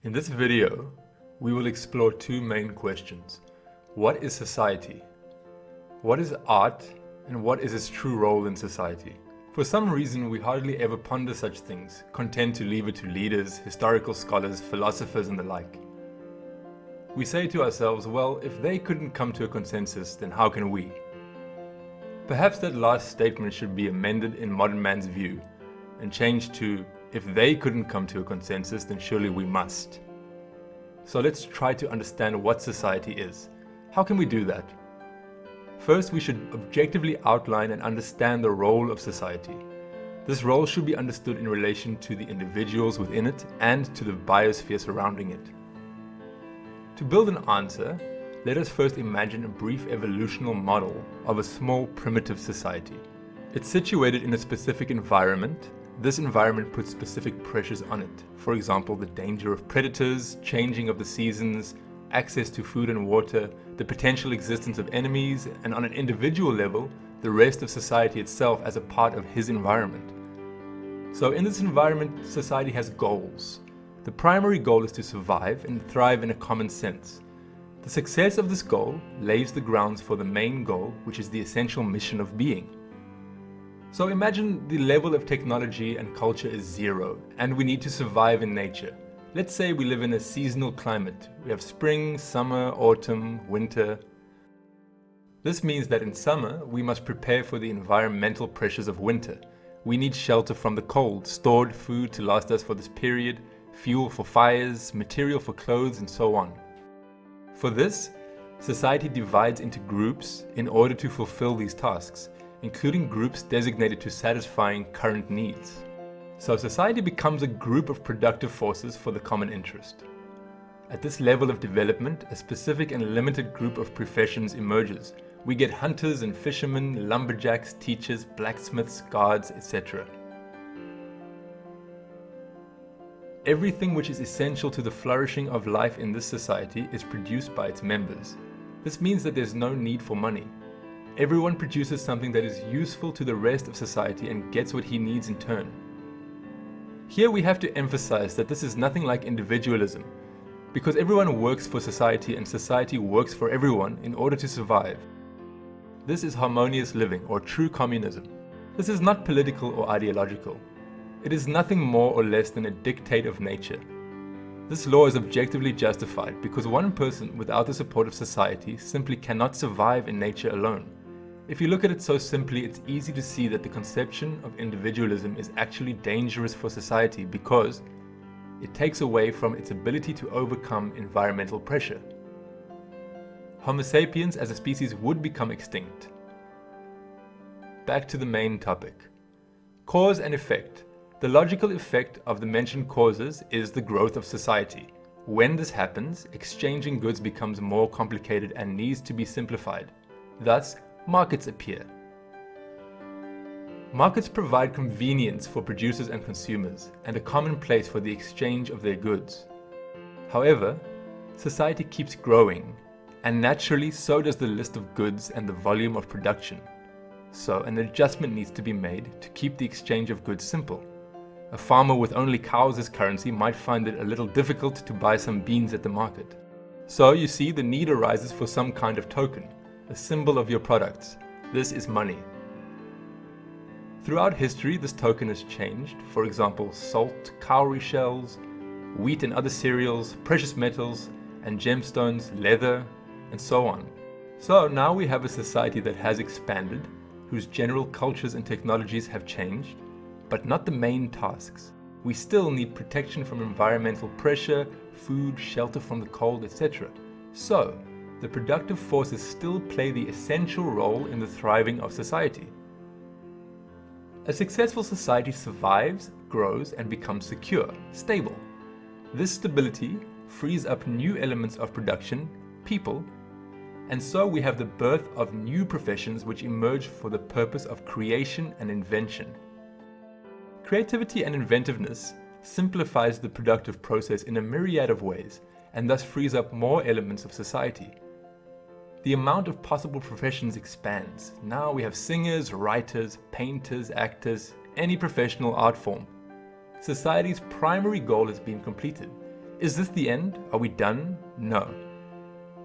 In this video, we will explore two main questions. What is society? What is art? And what is its true role in society? For some reason, we hardly ever ponder such things, content to leave it to leaders, historical scholars, philosophers, and the like. We say to ourselves, well, if they couldn't come to a consensus, then how can we? Perhaps that last statement should be amended in modern man's view and changed to, if they couldn't come to a consensus, then surely we must. So let's try to understand what society is. How can we do that? First, we should objectively outline and understand the role of society. This role should be understood in relation to the individuals within it and to the biosphere surrounding it. To build an answer, let us first imagine a brief evolutional model of a small primitive society. It's situated in a specific environment. This environment puts specific pressures on it. For example, the danger of predators, changing of the seasons, access to food and water, the potential existence of enemies, and on an individual level, the rest of society itself as a part of his environment. So in this environment, society has goals. The primary goal is to survive and thrive in a common sense. The success of this goal lays the grounds for the main goal, which is the essential mission of being. So imagine the level of technology and culture is zero, and we need to survive in nature. Let's say we live in a seasonal climate. We have spring, summer, autumn, winter. This means that in summer, we must prepare for the environmental pressures of winter. We need shelter from the cold, stored food to last us for this period, fuel for fires, material for clothes, and so on. For this, society divides into groups in order to fulfill these tasks, including groups designated to satisfying current needs. So society becomes a group of productive forces for the common interest. At this level of development, a specific and limited group of professions emerges. We get hunters and fishermen, lumberjacks, teachers, blacksmiths, guards, etc. Everything which is essential to the flourishing of life in this society is produced by its members. This means that there's no need for money. Everyone produces something that is useful to the rest of society and gets what he needs in turn. Here we have to emphasize that this is nothing like individualism, because everyone works for society and society works for everyone in order to survive. This is harmonious living, or true communism. This is not political or ideological. It is nothing more or less than a dictate of nature. This law is objectively justified because one person without the support of society simply cannot survive in nature alone. If you look at it so simply, it's easy to see that the conception of individualism is actually dangerous for society because it takes away from its ability to overcome environmental pressure. Homo sapiens as a species would become extinct. Back to the main topic. Cause and effect. The logical effect of the mentioned causes is the growth of society. When this happens, exchanging goods becomes more complicated and needs to be simplified. Thus, markets appear. Markets provide convenience for producers and consumers, and a common place for the exchange of their goods. However, society keeps growing, and naturally so does the list of goods and the volume of production. So an adjustment needs to be made to keep the exchange of goods simple. A farmer with only cows as currency might find it a little difficult to buy some beans at the market. So you see, the need arises for some kind of token, a symbol of your products. This is money. Throughout history, this token has changed. For example, salt, cowrie shells, wheat and other cereals, precious metals and gemstones, leather, and so on. So now we have a society that has expanded, whose general cultures and technologies have changed, but not the main tasks. We still need protection from environmental pressure, food, shelter from the cold, etc. So, the productive forces still play the essential role in the thriving of society. A successful society survives, grows, and becomes secure, stable. This stability frees up new elements of production, people, and so we have the birth of new professions which emerge for the purpose of creation and invention. Creativity and inventiveness simplifies the productive process in a myriad of ways, and thus frees up more elements of society. The amount of possible professions expands. Now we have singers, writers, painters, actors, any professional art form. Society's primary goal has been completed. Is this the end? Are we done? No.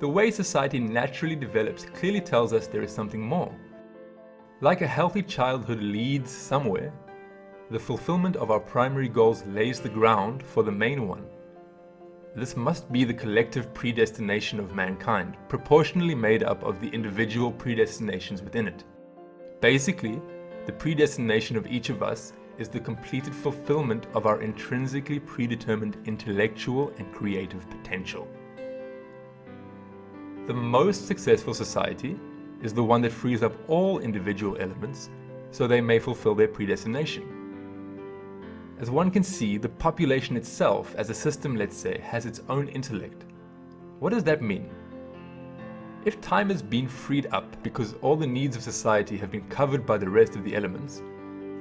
The way society naturally develops clearly tells us there is something more. Like a healthy childhood leads somewhere, the fulfillment of our primary goals lays the ground for the main one. This must be the collective predestination of mankind, proportionally made up of the individual predestinations within it. Basically, the predestination of each of us is the completed fulfillment of our intrinsically predetermined intellectual and creative potential. The most successful society is the one that frees up all individual elements so they may fulfill their predestination. As one can see, the population itself as a system, let's say, has its own intellect. What does that mean? If time has been freed up because all the needs of society have been covered by the rest of the elements,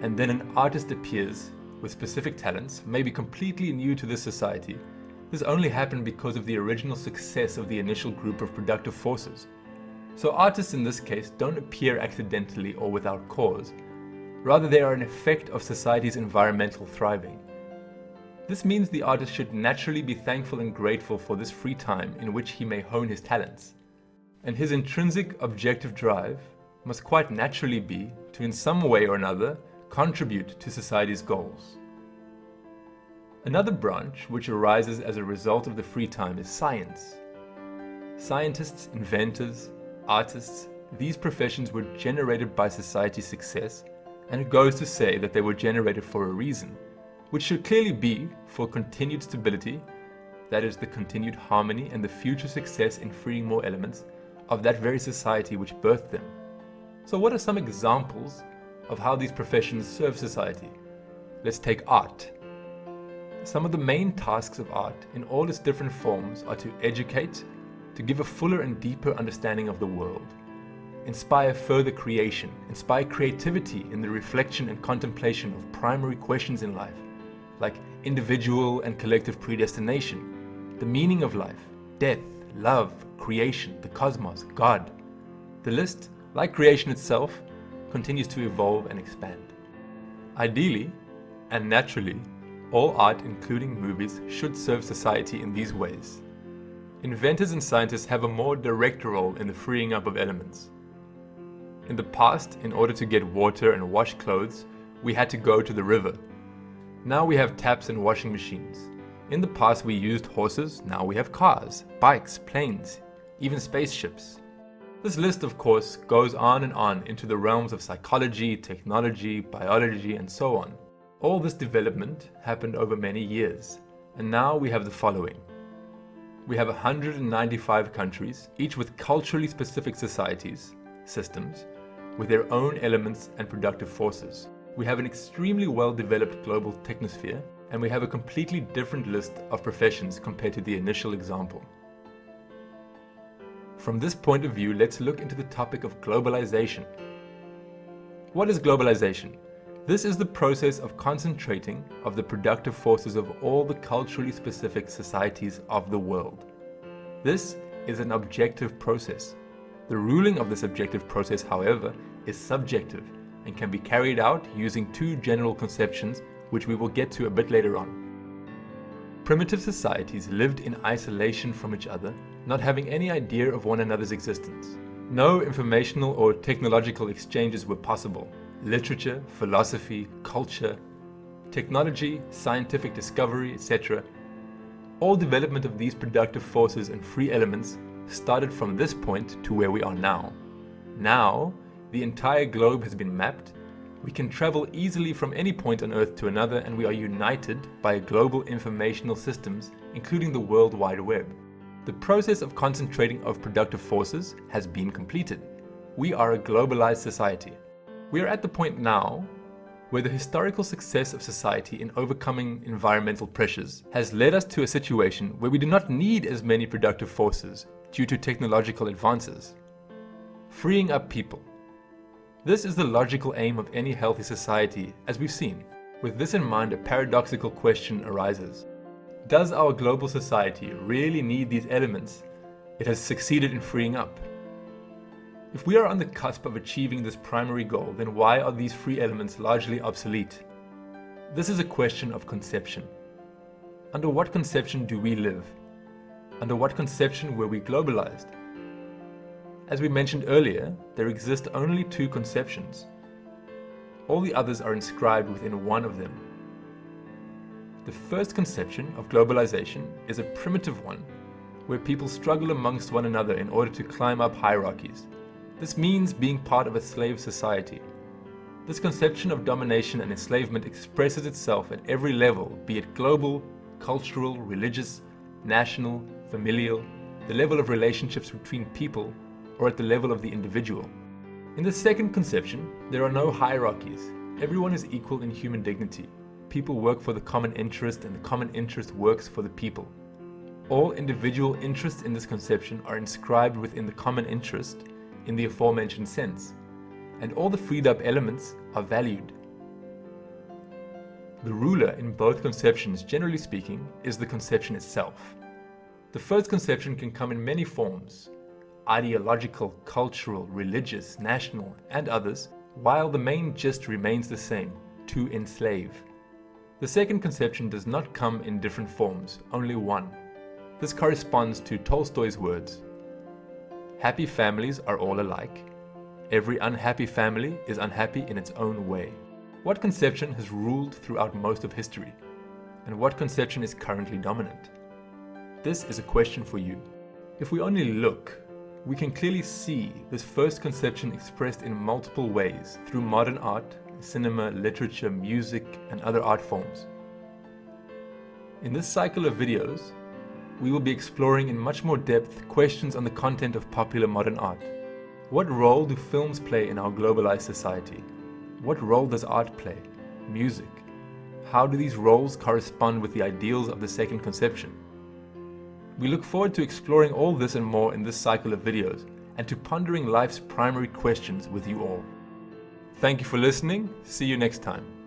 and then an artist appears with specific talents, maybe completely new to this society, this only happened because of the original success of the initial group of productive forces. So artists in this case don't appear accidentally or without cause. Rather, they are an effect of society's environmental thriving. This means the artist should naturally be thankful and grateful for this free time in which he may hone his talents. And his intrinsic objective drive must quite naturally be to, in some way or another, contribute to society's goals. Another branch which arises as a result of the free time is science. Scientists, inventors, artists, these professions were generated by society's success, and it goes to say that they were generated for a reason, which should clearly be for continued stability, that is, the continued harmony and the future success in freeing more elements of that very society which birthed them. So what are some examples of how these professions serve society? Let's take art. Some of the main tasks of art in all its different forms are to educate, to give a fuller and deeper understanding of the world, inspire further creation, inspire creativity in the reflection and contemplation of primary questions in life, like individual and collective predestination, the meaning of life, death, love, creation, the cosmos, God. The list, like creation itself, continues to evolve and expand. Ideally, and naturally, all art, including movies, should serve society in these ways. Inventors and scientists have a more direct role in the freeing up of elements. In the past, in order to get water and wash clothes, we had to go to the river. Now we have taps and washing machines. In the past we used horses, now we have cars, bikes, planes, even spaceships. This list, of course, goes on and on into the realms of psychology, technology, biology, and so on. All this development happened over many years, and now we have the following. We have 195 countries, each with culturally specific societies, systems, with their own elements and productive forces. We have an extremely well-developed global technosphere, and we have a completely different list of professions compared to the initial example. From this point of view, let's look into the topic of globalization. What is globalization? This is the process of concentrating of the productive forces of all the culturally specific societies of the world. This is an objective process. The ruling of this objective process, however, is subjective and can be carried out using two general conceptions which we will get to a bit later on. Primitive societies lived in isolation from each other, not having any idea of one another's existence. No informational or technological exchanges were possible. Literature, philosophy, culture, technology, scientific discovery, etc. All development of these productive forces and free elements started from this point to where we are now. Now, the entire globe has been mapped. We can travel easily from any point on Earth to another, and we are united by global informational systems, including the World Wide Web. The process of concentrating of productive forces has been completed. We are a globalized society. We are at the point now where the historical success of society in overcoming environmental pressures has led us to a situation where we do not need as many productive forces due to technological advances. Freeing up people. This is the logical aim of any healthy society, as we've seen. With this in mind, a paradoxical question arises. Does our global society really need these elements it has succeeded in freeing up? If we are on the cusp of achieving this primary goal, then why are these free elements largely obsolete? This is a question of conception. Under what conception do we live? Under what conception were we globalized? As we mentioned earlier, there exist only two conceptions. All the others are inscribed within one of them. The first conception of globalization is a primitive one, where people struggle amongst one another in order to climb up hierarchies. This means being part of a slave society. This conception of domination and enslavement expresses itself at every level, be it global, cultural, religious, national, familial, the level of relationships between people, or at the level of the individual. In the second conception, there are no hierarchies. Everyone is equal in human dignity. People work for the common interest, and the common interest works for the people. All individual interests in this conception are inscribed within the common interest in the aforementioned sense, and all the freed up elements are valued. The ruler in both conceptions, generally speaking, is the conception itself. The first conception can come in many forms: ideological, cultural, religious, national, and others, while the main gist remains the same: to enslave. The second conception does not come in different forms, only one. This corresponds to Tolstoy's words: happy families are all alike. Every unhappy family is unhappy in its own way. What conception has ruled throughout most of history? And what conception is currently dominant? This is a question for you. If we only look, we can clearly see this first conception expressed in multiple ways through modern art, cinema, literature, music, and other art forms. In this cycle of videos, we will be exploring in much more depth questions on the content of popular modern art. What role do films play in our globalized society? What role does art play? Music? How do these roles correspond with the ideals of the second conception? We look forward to exploring all this and more in this cycle of videos, and to pondering life's primary questions with you all. Thank you for listening. See you next time.